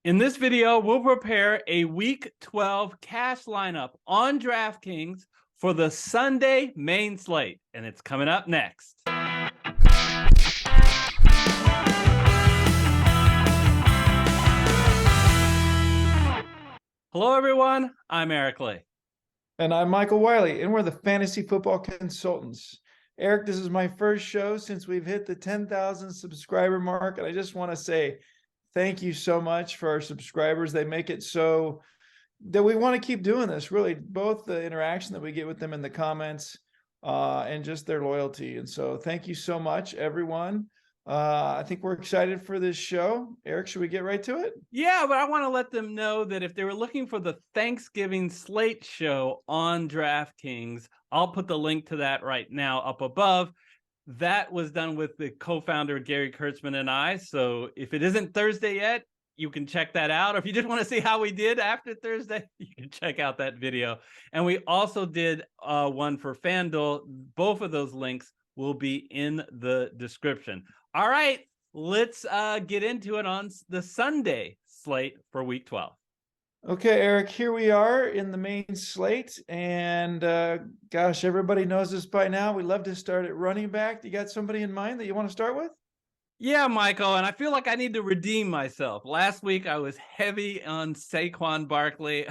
In this video, we'll prepare a Week 12 cash lineup on DraftKings for the Sunday main slate, and it's coming up next. Hello, everyone. I'm Eric Lee. And I'm Michael Wiley, and we're the Fantasy Football Consultants. Eric, this is my first show since we've hit the 10,000 subscriber mark, and I just want to say thank you so much for our subscribers. They make it so that we want to keep doing this, really, both the interaction that we get with them in the comments and just their loyalty. And so thank you so much, everyone. I think we're excited for this show. Eric, should we get right to it? Yeah, but I want to let them know that if they were looking for the Thanksgiving slate show on DraftKings, I'll put the link to that right now up above. That was done with the co-founder Gary Kurtzman and I. So if it isn't Thursday yet, you can check that out. Or if you just want to see how we did after Thursday, you can check out that video. And we also did one for FanDuel. Both of those links will be in the description. All right, let's get into it on the Sunday slate for Week 12. Okay, Eric, here we are in the main slate, and gosh, everybody knows this by now. We love to start at running back. You got somebody in mind that you want to start with? Yeah, Michael, and I feel like I need to redeem myself. Last week, I was heavy on Saquon Barkley.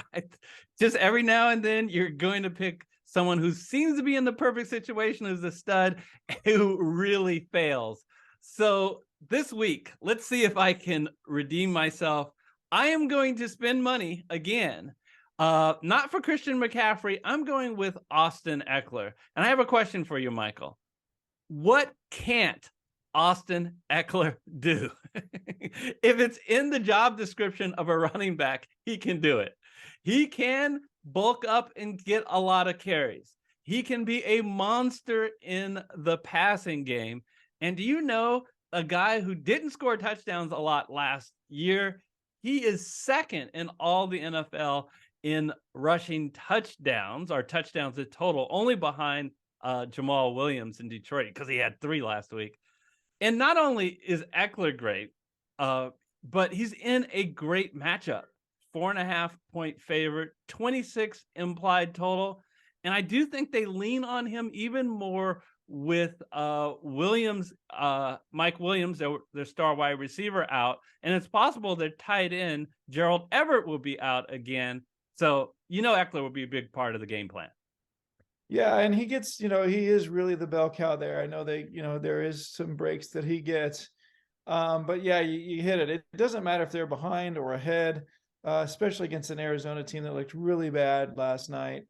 Just every now and then, you're going to pick someone who seems to be in the perfect situation as a stud who really fails. So this week, let's see if I can redeem myself. I am going to spend money again, not for Christian McCaffrey. I'm going with Austin Ekeler. And I have a question for you, Michael. What can't Austin Ekeler do? If it's in the job description of a running back, he can do it. He can bulk up and get a lot of carries. He can be a monster in the passing game. And do you know a guy who didn't score touchdowns a lot last year? He is second in all the NFL in rushing touchdowns, or touchdowns in total, only behind Jamal Williams in Detroit, because he had 3 last week. And not only is Ekeler great, but he's in a great matchup. 4.5-point favorite, 26 implied total. And I do think they lean on him even more with Williams, Mike Williams, their star wide receiver, out. And it's possible their tight end, Gerald Everett, will be out again. So, Ekeler will be a big part of the game plan. Yeah, and he gets, he is really the bell cow there. I know there is some breaks that he gets. But yeah, you hit it. It doesn't matter if they're behind or ahead, especially against an Arizona team that looked really bad last night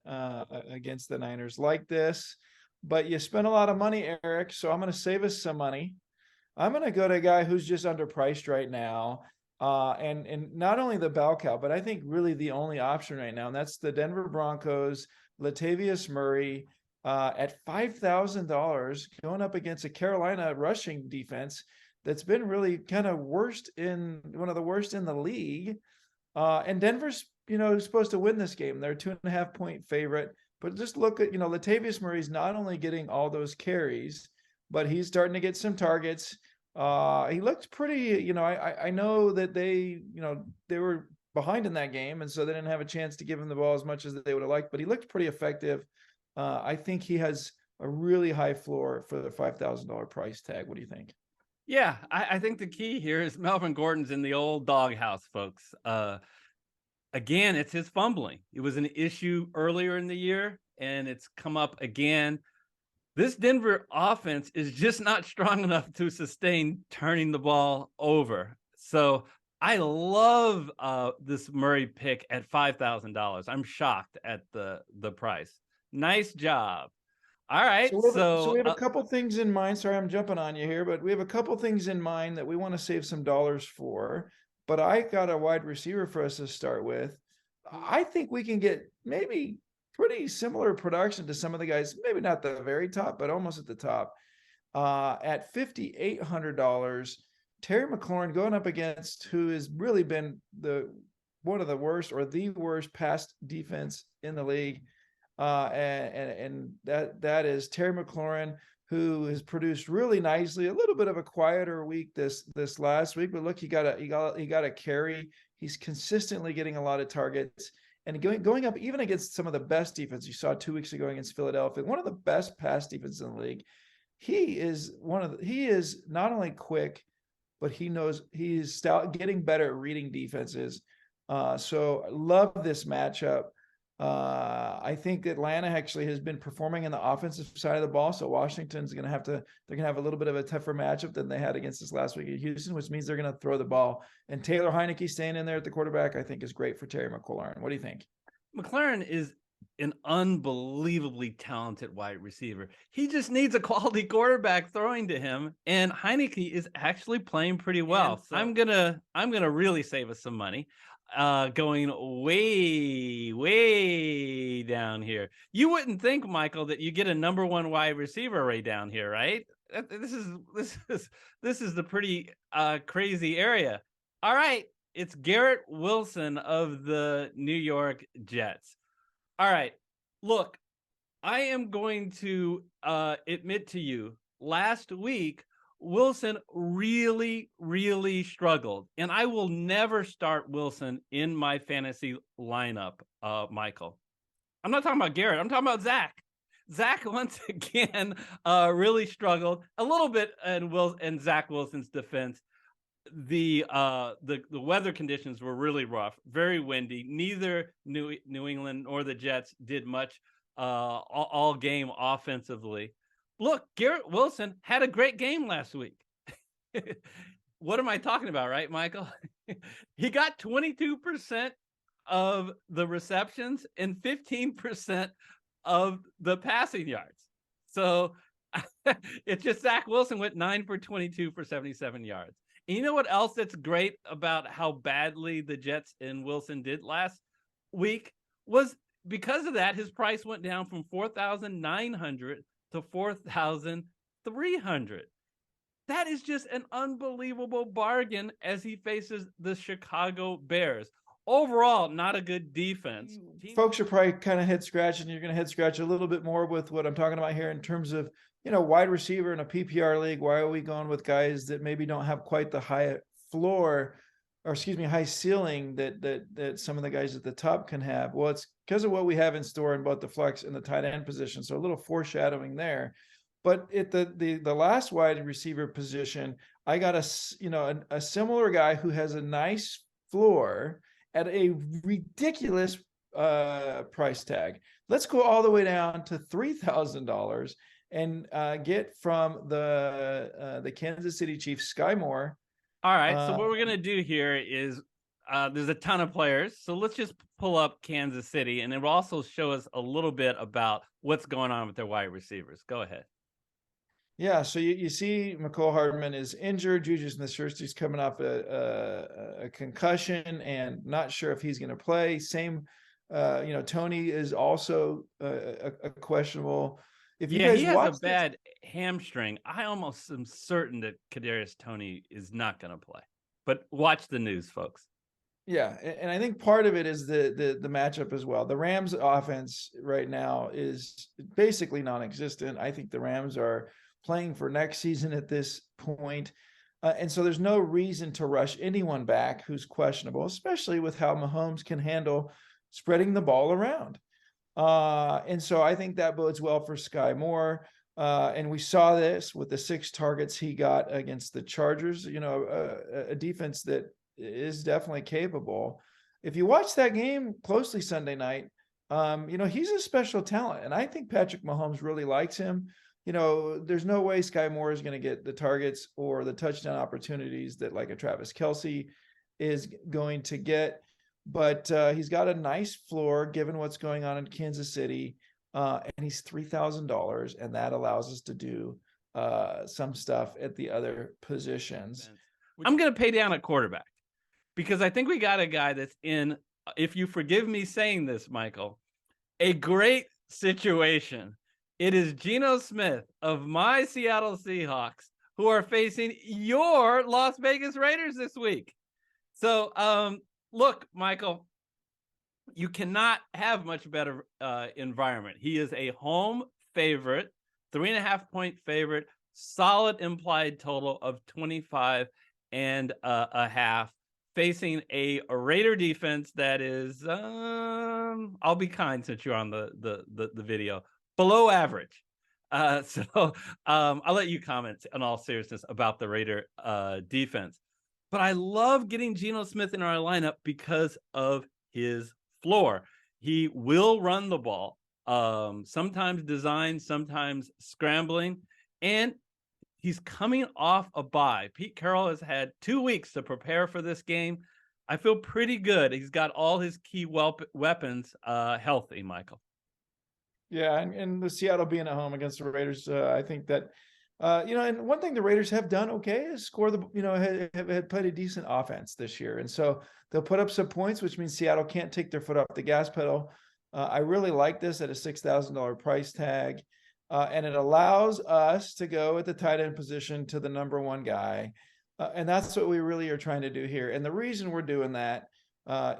against the Niners like this. But you spent a lot of money, Eric, so I'm going to save us some money. I'm going to go to a guy who's just underpriced right now. And not only the bell cow, but I think really the only option right now, and that's the Denver Broncos, LATAVIUS Murray, at $5,000 going up against a Carolina rushing defense that's been really kind of one of the worst in the league. And Denver's, supposed to win this game. They're a 2.5-point favorite. But just look at, LATAVIUS Murray's not only getting all those carries, but he's starting to get some targets. He looked pretty, I know that they were behind in that game, and so they didn't have a chance to give him the ball as much as they would have liked, but he looked pretty effective. I think he has a really high floor for the $5,000 price tag. What do you think? Yeah, I think the key here is Melvin Gordon's in the old doghouse, folks. Again, it's his fumbling. It was an issue earlier in the year, and it's come up again. This Denver offense is just not strong enough to sustain turning the ball over. So I love this Murray pick at $5,000. I'm shocked at the price. Nice job. All right. So we have a couple things in mind. Sorry, I'm jumping on you here, but we have a couple things in mind that we want to save some dollars for. But I got a wide receiver for us to start with. I think we can get maybe pretty similar production to some of the guys, maybe not the very top, but almost at the top. At $5,800, Terry McLaurin going up against who has really been one of the worst or the worst pass defense in the league. And that is Terry McLaurin, who has produced really nicely. A little bit of a quieter week this last week, but look, he got a carry. He's consistently getting a lot of targets and going up even against some of the best defense you saw 2 weeks ago against Philadelphia, one of the best pass defenses in the league. He is not only quick, but he's getting better at reading defenses. So I love this matchup. I think Atlanta actually has been performing in the offensive side of the ball. So Washington's they're going to have a little bit of a tougher matchup than they had against us last week at Houston, which means they're going to throw the ball. And Taylor Heineke staying in there at the quarterback, I think is great for Terry McLaurin. What do you think? McLaurin is an unbelievably talented wide receiver. He just needs a quality quarterback throwing to him, and Heineke is actually playing pretty well. So I'm gonna really save us some money. Going way down here. You wouldn't think, Michael, that you get a number one wide receiver right down here, right? This is the pretty crazy area. All right, it's Garrett Wilson of the New York Jets. All right, look, I am going to admit to you, last week, Wilson really struggled. And I will never start Wilson in my fantasy lineup, Michael. I'm not talking about Garrett. I'm talking about Zach. Zach, once again, really struggled a little bit in Zach Wilson's defense. The weather conditions were really rough, very windy. Neither New England nor the Jets did much all game offensively. Look, Garrett Wilson had a great game last week. What am I talking about, right, Michael? He got 22% of the receptions and 15% of the passing yards. So it's just Zach Wilson went 9 for 22 for 77 yards. And you know what else that's great about how badly the Jets and Wilson did last week was because of that, his price went down from 4,900 to 4,300. That is just an unbelievable bargain as he faces the Chicago Bears. Overall, not a good defense. Folks are probably kind of head scratching. You're going to head scratch a little bit more with what I'm talking about here in terms of, wide receiver in a PPR league. Why are we going with guys that maybe don't have quite the high floor, or high ceiling that some of the guys at the top can have? Well, it's because of what we have in store in both the flex and the tight end position. So a little foreshadowing there. But at the last wide receiver position, I got a similar guy who has a nice floor at a ridiculous price tag. Let's go all the way down to $3,000 and get from the Kansas City Chiefs, Sky Moore. All right. So what we're going to do here is there's a ton of players. So let's just pull up Kansas City, and it will also show us a little bit about what's going on with their wide receivers. Go ahead. Yeah, so you see McCole Hardman is injured. Juju Smith-Schuster's coming off a concussion and not sure if he's going to play. Same, Tony is also a questionable. If you guys he has watch a bad hamstring. I almost am certain that Kadarius Toney is not going to play. But watch the news, folks. Yeah, and I think part of it is the matchup as well. The Rams' offense right now is basically non-existent. I think the Rams are playing for next season at this point. And so there's no reason to rush anyone back who's questionable, especially with how Mahomes can handle spreading the ball around. And so I think that bodes well for Sky Moore. And we saw this with the 6 targets he got against the Chargers, a defense that is definitely capable. If you watch that game closely Sunday night, he's a special talent. And I think Patrick Mahomes really likes him. There's no way Sky Moore is going to get the targets or the touchdown opportunities that like a Travis KELCE is going to get. But he's got a nice floor given what's going on in Kansas City. And he's $3,000. And that allows us to do some stuff at the other positions. I'm going to pay down at quarterback because I think we got a guy that's in, if you forgive me saying this, Michael, a great situation. It is Geno Smith of my Seattle Seahawks who are facing your Las Vegas Raiders this week. So, look, Michael, you cannot have much better environment. He is a home favorite, 3.5-point favorite, solid implied total of 25.5, facing a Raider defense that is, I'll be kind since you're on the video, below average. So I'll let you comment in all seriousness about the Raider defense. But I love getting Geno Smith in our lineup because of his floor. He will run the ball, sometimes designed, sometimes scrambling, and he's coming off a bye. Pete Carroll has had 2 weeks to prepare for this game. I feel pretty good. He's got all his key weapons healthy, Michael. Yeah, and the Seattle being at home against the Raiders, I think that, and one thing the Raiders have done okay is score have played a decent offense this year. And so they'll put up some points, which means Seattle can't take their foot off the gas pedal. I really like this at a $6,000 price tag. And it allows us to go at the tight end position to the number one guy. And that's what we really are trying to do here. And the reason we're doing that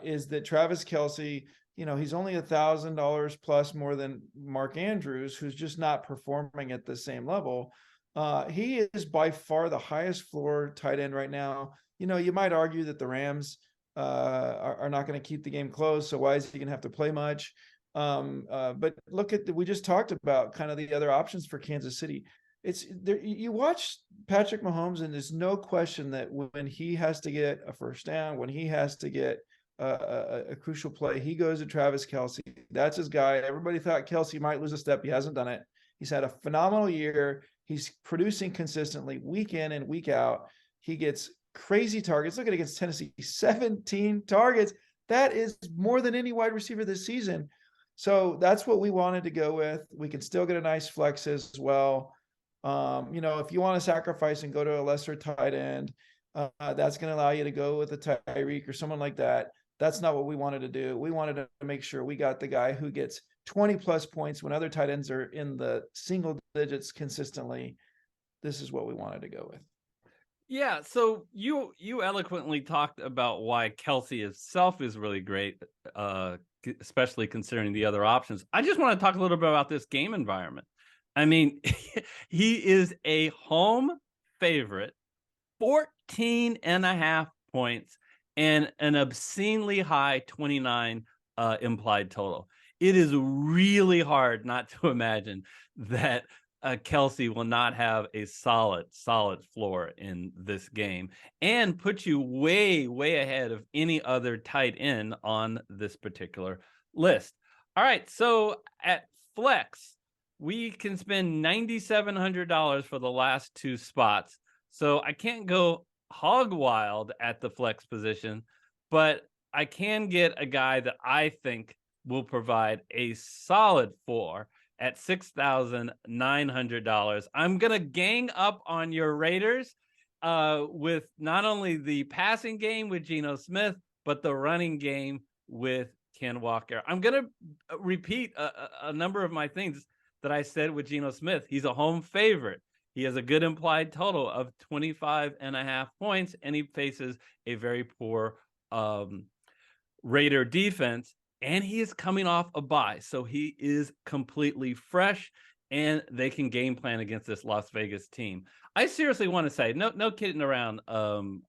is that Travis Kelce, he's only $1,000 plus more than Mark Andrews, who's just not performing at the same level. He is by far the highest floor tight end right now. You might argue that the Rams are not going to keep the game close. So why is he going to have to play much? But look at we just talked about kind of the other options for Kansas City. It's there. You watch Patrick Mahomes, and there's no question that when he has to get a first down, when he has to get a crucial play, he goes to Travis Kelce. That's his guy. Everybody thought Kelce might lose a step. He hasn't done it. He's had a phenomenal year. He's producing consistently week in and week out. He gets crazy targets. Look at against Tennessee, 17 targets. That is more than any wide receiver this season. So that's what we wanted to go with. We can still get a nice flex as well. If you want to sacrifice and go to a lesser tight end, that's going to allow you to go with a Tyreek or someone like that. That's not what we wanted to do. We wanted to make sure we got the guy who gets 20 plus points when other tight ends are in the single digits consistently. This is what we wanted to go with. Yeah, so you eloquently talked about why KELCE itself is really great, especially considering the other options. I just want to talk a little bit about this game environment. I mean, he is a home favorite, 14.5 points, and an obscenely high 29 implied total. It is really hard not to imagine that KELCE will not have a solid floor in this game and put you way ahead of any other tight end on this particular list. All right, so at flex, we can spend $9,700 for the last two spots. So I can't go hog wild at the flex position, but I can get a guy that I think will provide a solid floor at $6,900. I'm going to gang up on your Raiders with not only the passing game with Geno Smith, but the running game with Ken Walker. I'm going to repeat a number of my things that I said with Geno Smith. He's a home favorite. He has a good implied total of 25.5 points, and he faces a very poor Raider defense. And he is coming off a bye, so he is completely fresh, and they can game plan against this Las Vegas team. I seriously want to say, no kidding around,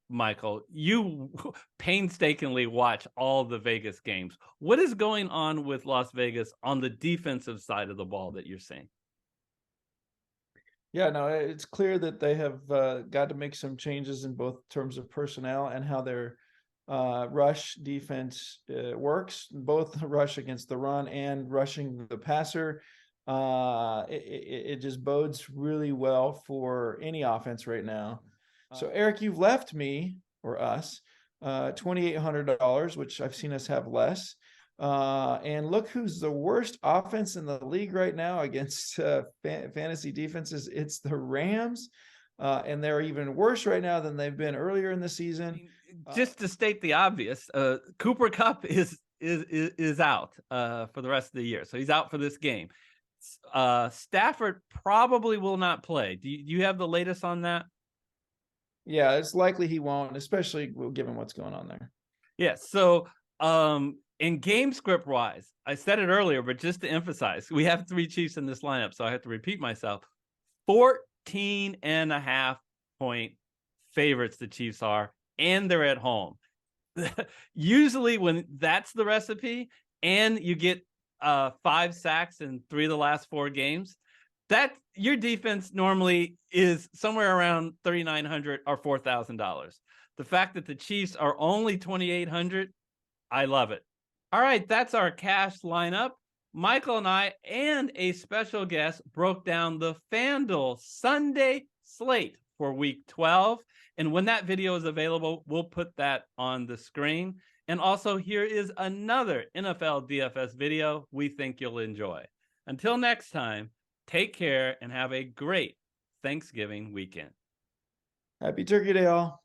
Michael. You painstakingly watch all the Vegas games. What is going on with Las Vegas on the defensive side of the ball that you're seeing? Yeah, no, it's clear that they have got to make some changes in both terms of personnel and how they're rush defense works, both rush against the run and rushing the passer. It just bodes really well for any offense right now. So Eric, you've left me or us $2,800, which I've seen us have less. And look who's the worst offense in the league right now against fantasy defenses. It's the Rams. And they're even worse right now than they've been earlier in the season. Just to state the obvious, Cooper Kupp is out for the rest of the year, so he's out for this game. Stafford probably will not play. Do you have the latest on that? Yeah, it's likely he won't, especially given what's going on there. Yeah. So, in game script wise, I said it earlier, but just to emphasize, we have 3 Chiefs in this lineup, so I have to repeat myself. 14.5 point favorites the Chiefs are, and they're at home. Usually when that's the recipe and you get 5 sacks in 3 of the last 4 games, that your defense normally is somewhere around $3,900 or $4,000. The fact that the Chiefs are only 2,800, I love it. All right, that's our cash lineup. Michael and I and a special guest broke down the FanDuel Sunday slate for week 12. And when that video is available, we'll put that on the screen. And also, here is another NFL DFS video we think you'll enjoy. Until next time, take care and have a great Thanksgiving weekend. Happy Turkey Day, all.